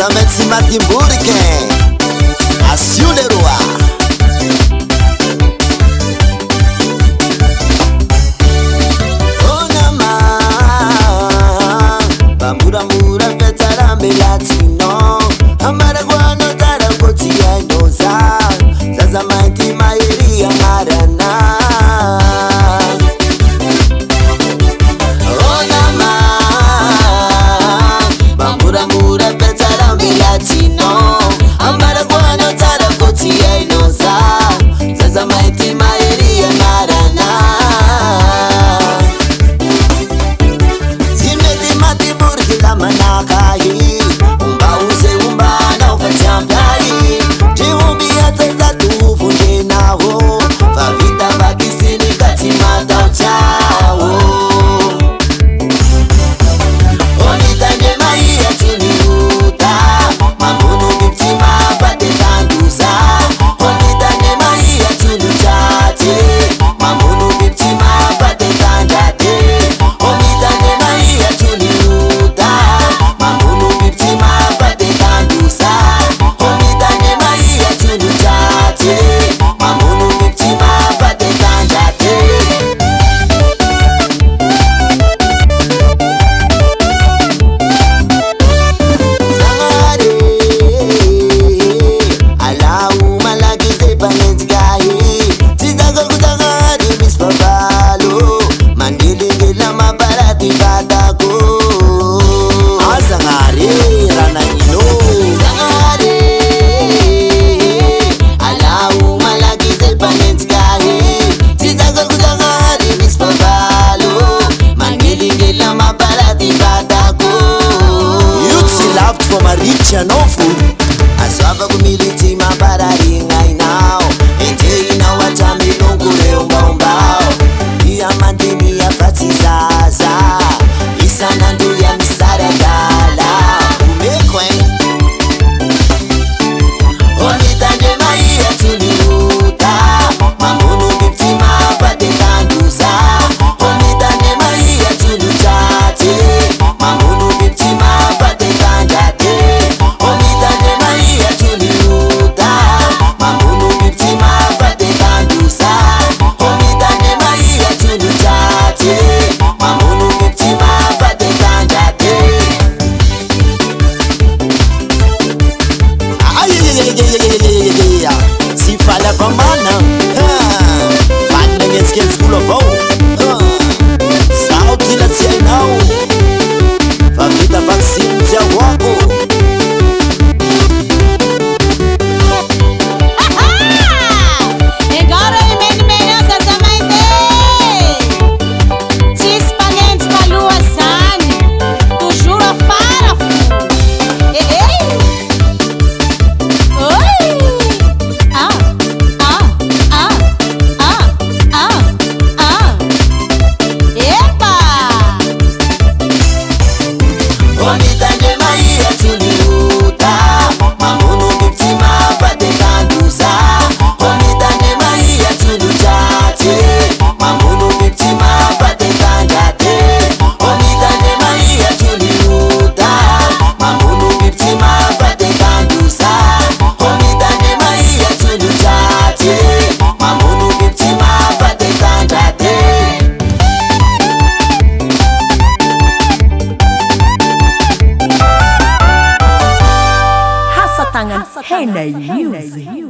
Exatamente se Matimburgue Assio Leroy Onama Bamuramura Fetarambe Latino Amaraguano Tarakoti Ainoza Zazamaiti Mairi Amarana Latino, Amaraguano Tarakoti Ainoza, Zazamaiti Mairi Amarana Zimeti Matimburgue la Manakai Umba use umba na ufatiambai Jiumbi ateza tufunde nao Vavita vakisini katimata uchao Onitanye mai atini Mamunu biptima pate tanduza Onitane maia tunujate Mamunu biptima pate tanjate Onitane maia tuniuta Mamunu biptima pate tanduza Onitane maia tunujate Mamunu biptima pate tanjate Aswava kumiliti mabarari ngainao Ente ina watami nungure umbaumbao Iya mandini ya fatizaza Isa nandu ya misara gala Umekwe Onitane maia tuniuta Mamunu biptima pate tanduza Onitane maia tunujate Mamunu biptima pate tanjate Onitane maia tuniuta Mamunu biptima pate tanduza Onitane maia tunujate Mamunu biptima pate tanjate Si fala pamana Fana ngetske school of Sauti la sienao Favita vaccine tia wako Onitane maia tuniuta Mamunu biptima pate tanduza Onitane maia tunujate Mamunu biptima pate tanjate Onitane maia tuniuta Mamunu biptima pate tanduza Onitane maia tunujate Mamunu biptima pate tanjate Tangan Henai Music.